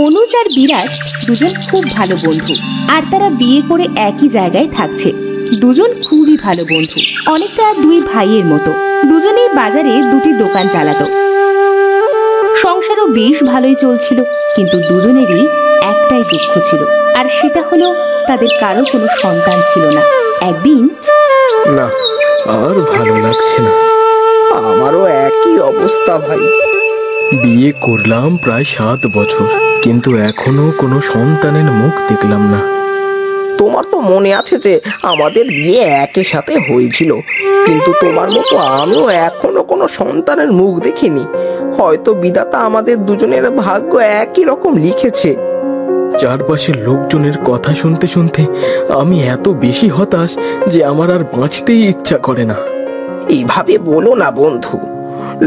অনুজ আর বিরাজ দুজন খুব ভালো বন্ধু, আর তারা বিয়ে করে একই জায়গায় থাকছে। দুজন খুবই ভালো বন্ধু, অনেকটা দুই ভাইয়ের মতো। দুজনেই বাজারে দুটি দোকান চালাতো। সংসারও বেশ ভালোই চলছিল, কিন্তু দুজনেরই একটাই দুঃখ ছিল, আর সেটা হলো তাদের কারো কোনো সন্তান ছিল না। একদিন, না আর ভালো লাগছে না। আমারও একই অবস্থা ভাই। বিয়ে করলাম প্রায় 7 বছর, কিন্তু এখনো কোনো সন্তানের মুখ দেখলাম না। তোমার তো মনে আছে যে আমাদের বিয়ে একই সাথে হয়েছিল, কিন্তু তোমার মতো আমিও এখনো কোনো সন্তানের মুখ দেখিনি। হয়তো বিধাতা আমাদের দুজনের ভাগ্য একই রকম লিখেছে। চারপাশের লোকজনের কথা শুনতে শুনতে আমি এত বেশি হতাশ যে আমার আর বাঁচতেই ইচ্ছা করে না। এইভাবে বলো না বন্ধু,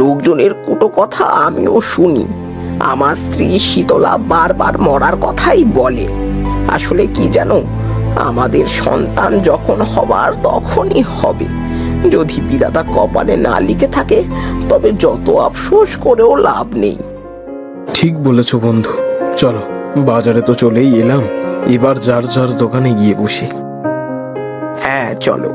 লোকজনের কুটো কথা আমিও শুনি। আমার স্ত্রী শীতলা বারবার মরার কথাই বলে। আসলে কি জানো, আমাদের সন্তান যখন হবার তখনই হবে। যদি বিধাতা কপালে না লিখে থাকে তবে যত আফসোস করেও লাভ নেই। ঠিক বলেছ বন্ধু, চলো বাজারে তো চলেই এলাম, এবার যার যার দোকানে গিয়ে বসি। হ্যাঁ চলো।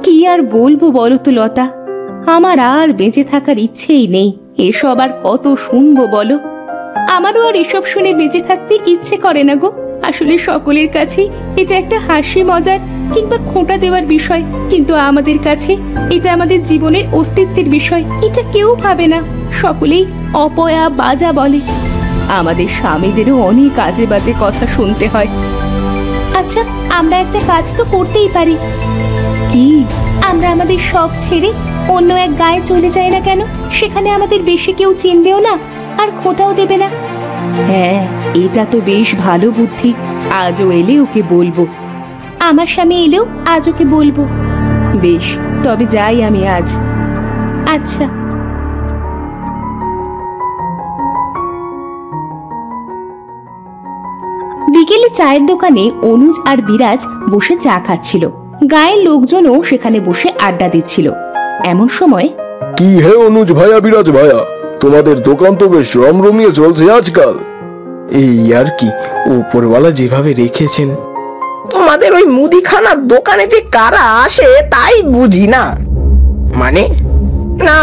কি আর বলবো বলো তো লতা, আমার আর বেঁচে থাকার ইচ্ছেই নেই। এসব আর কত শুনবো বলো? আমারও আর এসব শুনে বেঁচে থাকতে ইচ্ছে করে না গো। আসলে সকলের কাছে এটা একটা হাসি মজার কিংবা খোঁটা দেওয়ার বিষয়, কিন্তু আমাদের কাছে এটা আমাদের জীবনের অস্তিত্বের বিষয়। এটা কেউ ভাবে না, সকলেই অপয়া বাজা বলে। আমাদের স্বামীদেরও অনেক আজে বাজে কথা শুনতে হয়। আচ্ছা, আমরা একটা কাজ তো করতেই পারি। কি? আমরা আমাদের সব ছেড়ে অন্য এক গায়ে চলে যাই না কেন? সেখানে আমাদের বেশি কেউ চিনবেও না, আর খোঁটাও দেবে না। হ্যাঁ, এটা তো বেশ ভালো বুদ্ধি। আজও এলে ওকে বলবো। আমার স্বামী এলেও আজ ওকে বলবো। বেশ, তবে যাই আমি আজ। আচ্ছা। বিকেলে চায়ের দোকানে অনুজ আর বিরাজ বসে চা খাচ্ছিল। গায়ের লোকজনও সেখানে বসে আড্ডা দিচ্ছিল। এমন সময়, কি হে অনুজ ভাইয়া, বিরাজ ভাইয়া, তোমাদের দোকান তো বেশ রমরমিয়ে চলছে আজকাল। এই আর কি, উপরওয়ালা যেভাবে রেখেছেন। তোমাদের ওই মুদিখানার দোকানে যে কারা আসে তাই বুঝি না।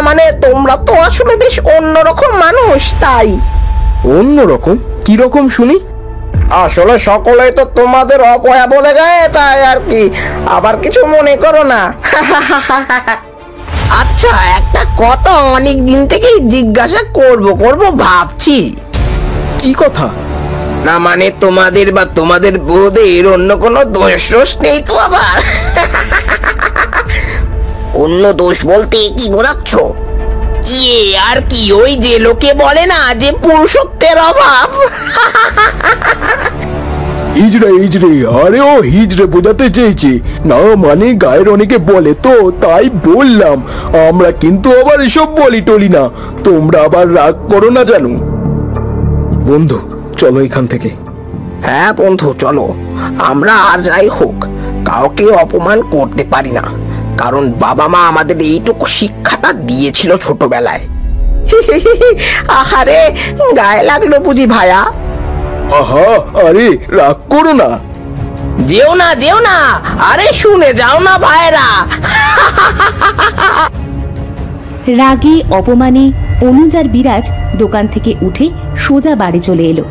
মানে তোমরা তো আসলে বেশ অন্যরকম মানুষ। তাই অন্যরকম? কি রকম শুনি? আসলে সকলেই তো তোমাদের অপয়া বলে গায়ে, তাই আর কি। আবার কিছু মনে করো না। আচ্ছা, একটা কথা অনেক দিন থেকেই জিজ্ঞাসা করব ভাবছি। কি কথা? না মানে তোমাদের বা তোমাদের বউদের অন্য কোনো দোষ নেই তো? আবার অন্য দোষ বলতে কি বোঝাচ্ছ? আর কি, ওই যে লোকে বলে না যে পুরুষত্বের অভাব। হিজড়ে, আরে ও হিজড়ে বোঝাতে চেয়েছি না, মানে গায়ের অনেকে বলে তো তাই বললাম। আমরা কিন্তু আবার এসব বলি টলি না, তোমরা আবার রাগ করো না জানো। বন্ধু চলো এখান থেকে। হ্যাঁ বন্ধু চলো। আমরা আর যাই হোক কাউকে অপমান করতে পারি না, কারণ বাবা মা আমাদের এইটুকু শিক্ষাটা দিয়েছিল ছোটবেলায়। আহারে, গায়ে লাগলো বুঝি ভাইয়া? আহা, আরে রাগ করো না। যেও না, আরে শুনে যাও না ভাইরা। রাগে অপমানে অনুজ আর বিরাজ দোকান থেকে উঠে সোজা বাড়ি চলে এলো।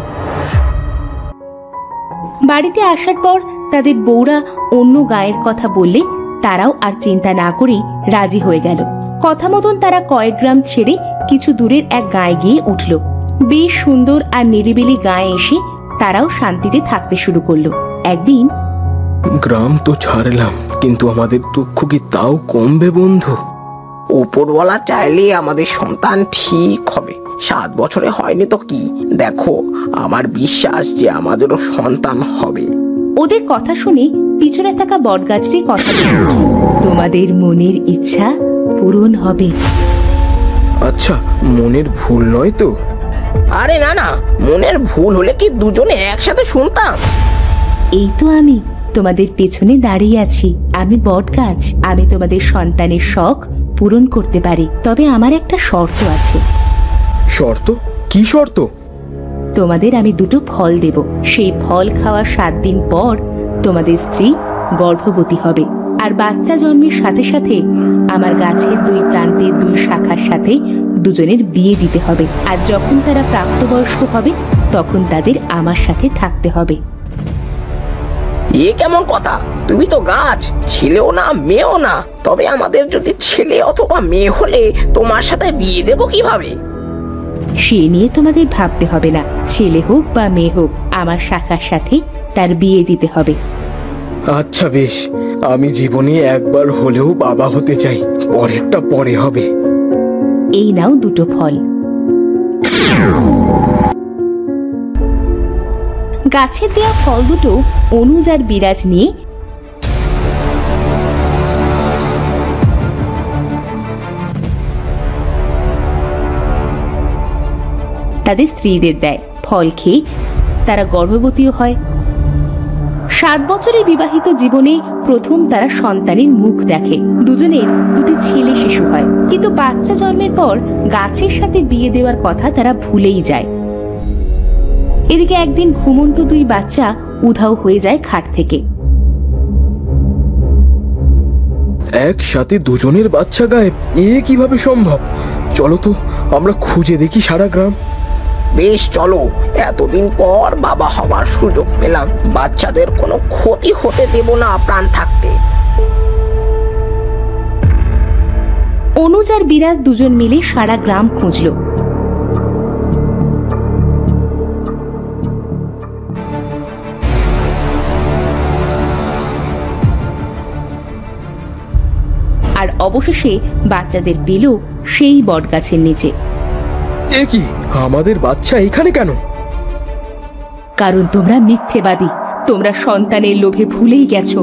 বাড়িতে আসার পর তাদের বউরা অন্য গায়ের কথা বললে তারাও আর চিন্তা না করেই রাজি হয়ে গেল। কথা মতন তারা কয়েক গ্রাম ছেড়ে কিছু দূরের এক গায়ে গিয়ে উঠল। বেশ সুন্দর আর নিরিবিলি গায়ে এসে তারাও শান্তিতে থাকতে শুরু করলো। একদিন, গ্রাম তো ছাড়লাম, কিন্তু আমাদের দুঃখ কি তাও কমবে বন্ধু? উপরওয়ালা চাইলে আমাদের সন্তান ঠিক হবে। 7 বছরে হয়নি তো কি? দেখো, আমার বিশ্বাস যে আমাদেরও সন্তান হবে। ওদের কথা শুনে পিছনে থাকা বটগাছটি কথা বলল, তোমাদের মনের ইচ্ছা পূরণ হবে। আচ্ছা, মনের ভুল নয় তো? আরে না, মনের ভুল হলে কি দুজনে একসাথে শুনতাম? এই তো আমি তোমাদের পেছনে দাঁড়িয়ে আছি। আমি বটগাছ। আমি তোমাদের সন্তানের শখ পূরণ করতে পারি, তবে আমার একটা শর্ত আছে। শর্ত? কি শর্ত? তোমাদের আমি দুটো ফল দেব। সেই ফল খাওয়ার 7 দিন পর তোমাদের স্ত্রী গর্ভবতী হবে, আর বাচ্চা জন্মের সাথে সাথে আমার গাছের 2 প্রান্তের 2 শাখার সাথে দুজনের বিয়ে দিতে হবে। আর যখন তারা প্রাপ্তবয়স্ক হবে তখন তাদের আমার সাথে থাকতে হবে। এ কেমন কথা? তুমি তো গাছ, ছেলেও না মেয়েও না। তবে আমাদের যদি ছেলে অথবা মেয়ে হলে তোমার সাথে বিয়ে দেব কিভাবে? সে নিয়ে তোমাদের ভাবতে হবে না। ছেলে হোক বা মেয়ে হোক, আমার শাখার সাথে তার বিয়ে দিতে হবে। আচ্ছা বেশ, আমি জীবনে একবার হলেও বাবা হতে চাই, পরেরটা পরে হবে। এই নাও দুটো ফল। গাছের দেয়া ফল দুটো অনুজ আর বিরাজ নিয়ে তাদের স্ত্রীদের দেয়। ফল খেয়ে তারা গর্ভবতীও হয়। 7 বছরের বিবাহিত জীবনে প্রথম তারা সন্তানের মুখ দেখে। দুজনের 2টি ছেলে শিশু হয়, কিন্তু বাচ্চা জন্মের পর গাছের সাথে বিয়ে দেওয়ার কথা তারা ভুলেই যায়। এদিকে একদিন ঘুমন্ত 2 বাচ্চা উধাও হয়ে যায় খাট থেকে। একসাথে দুজনের বাচ্চা গায়েব, এ কিভাবে সম্ভব? চলো তো আমরা খুঁজে দেখি সারা গ্রাম। বেশ চলো, এতদিন পর বাবা হবার সুযোগ পেলাম। বাচ্চাদের কোনো ক্ষতি হতে দেব না প্রাণ থাকতে। অনুজ আর বিরাজ দুজন মিলে সারা গ্রাম খুঁজল। আর অবশেষে বাচ্চাদের পেল সেই বটগাছের নিচে। এ কি, আমাদের বাচ্চা এখানে কেন? কারণ তোমরা মিথ্যেবাদী। তোমরা সন্তানের লোভে ভুলেই গেছো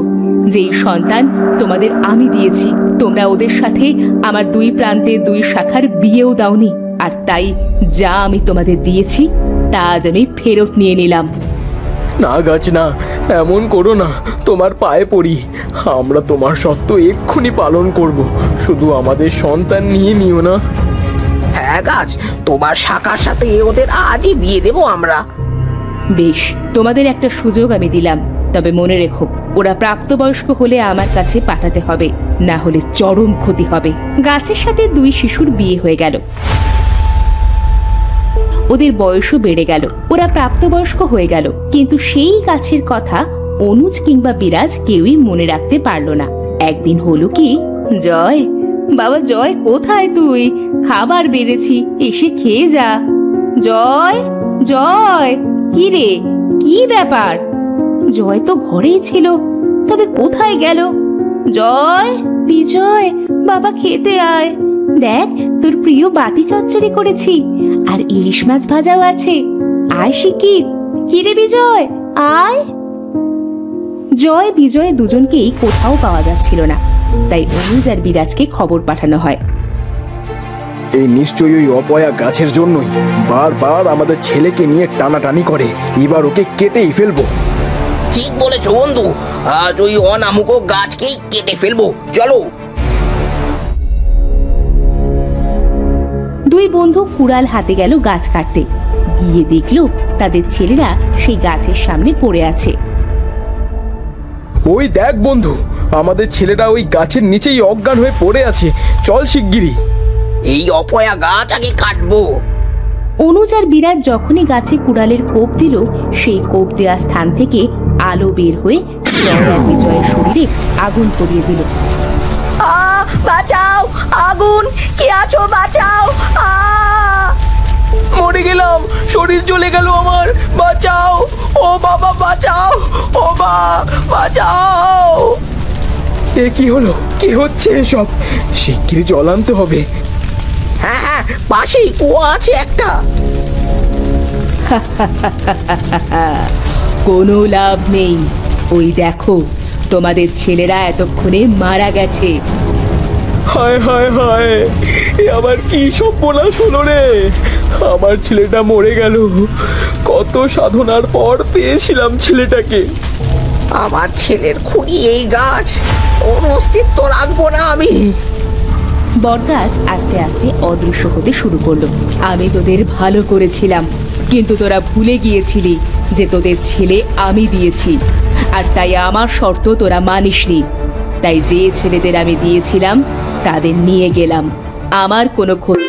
যে এই সন্তান তোমাদের আমি দিয়েছি। তোমরা ওদের সাথে আমার 2 প্রান্তের 2 শাখার বিয়েও দাওনি, আর তাই যা আমি তোমাদের দিয়েছি তা আজ আমি ফেরত নিয়ে নিলাম। না গাছ না, এমন করো না, তোমার পায়ে পড়ি। আমরা তোমার শর্ত এক্ষুনি পালন করব, শুধু আমাদের সন্তান নিয়ে নিও না। হ্যাঁ গাছ, তোমার শাখার সাথে ওদের আজই বিয়ে দেব আমরা। বেশ, তোমাদের একটা সুযোগ আমি দিলাম, তবে মনে রেখো ওরা প্রাপ্তবয়স্ক হলে আমার কাছে পাঠাতে হবে, না হলে চরম ক্ষতি হবে। গাছের সাথে 2 শিশুর বিয়ে হয়ে গেল। ওদের বয়সও বেড়ে গেল, ওরা প্রাপ্তবয়স্ক হয়ে গেল, কিন্তু সেই গাছের কথা অনুজ কিংবা বিরাজ কেউই মনে রাখতে পারল না। একদিন হলো কি, জয়, বাবা জয়, কোথায় তুই? খাবার বেড়েছি, এসে খেয়ে যা। জয়, জয়, কি রে, কি ব্যাপার? জয় তো ঘরেই ছিল, তবে কোথায় গেল? জয়, বিজয়, বাবা খেতে আয়। দেখ, তোর প্রিয় বাটি চচ্চড়ি করেছি, আর ইলিশ মাছ ভাজাও আছে। আয় শিগগির। কি রে বিজয়, আয়। জয় বিজয় দুজনকেই কোথাও পাওয়া যাচ্ছিল না, তাই অনুজ আর বিরাজকে খবর পাঠানো হয়। এই নিশ্চয়ই ওই অপয়া গাছের জন্যই বারবার আমাদের ছেলেকে নিয়ে টানাটানি করে। এবার ওকে কেটেই ফেলবো। ঠিক বলেছো বন্ধু, আজ ওই অনামুক গাছকেই কেটে ফেলবো। চলো। 2 বন্ধু কুড়াল হাতে গেল গাছ কাটতে। গিয়ে দেখলো তাদের ছেলেরা সেই গাছের সামনে পড়ে আছে। ওই দেখ বন্ধু, আমাদের ছেলেরা ওই গাছের নিচেই অজ্ঞান হয়ে পড়ে আছে। চল শিগগিরই। এই অপয়া গাছ আগে কাটবো। অনুজ আর বিরাজ যখনই গাছে কুড়ালের কোপ দিল, সেই কোপ দেওয়া স্থান থেকে আলো বের হয়ে জয় আর বিজয়ের শরীরে আগুন ধরিয়ে দিল। বাঁচাও, আগুন, কে আছো, বাঁচাও। মরে গেলাম, শরীর জ্বলে গেল আমার, বাঁচাও। ও বাবা বাঁচাও, ও মা বাঁচাও। এ কি হলো, কি হচ্ছে এসব? শিগগিরই জল আনতে হবে। হ্যাঁ হ্যাঁ, পাশেই কুয়া আছে একটা। কোনো লাভ নেই। ওই দেখো, তোমাদের ছেলেরা এতক্ষণে মারা গেছে। হায় হায় হায়, এ আবার কি সর্বনাশ হলো রে। আমার ছেলেটা মরে গেল। কত সাধনার পর পেয়েছিলাম ছেলেটাকে। আমার ছেলের খুনি এই গাছ, ওর অস্তিত্ব রাখবো না আমি। বটগাছ আস্তে আস্তে অদৃশ্য হতে শুরু করলো। আমি তোদের ভালো করেছিলাম, কিন্তু তোরা ভুলে গিয়েছিলি যে তোদের ছেলে আমি দিয়েছি, আর তাই আমার শর্ত তোরা মানিসনি। তাই যে ছেলেদের আমি দিয়েছিলাম তাদের নিয়ে গেলাম। আমার কোনো ক্ষতি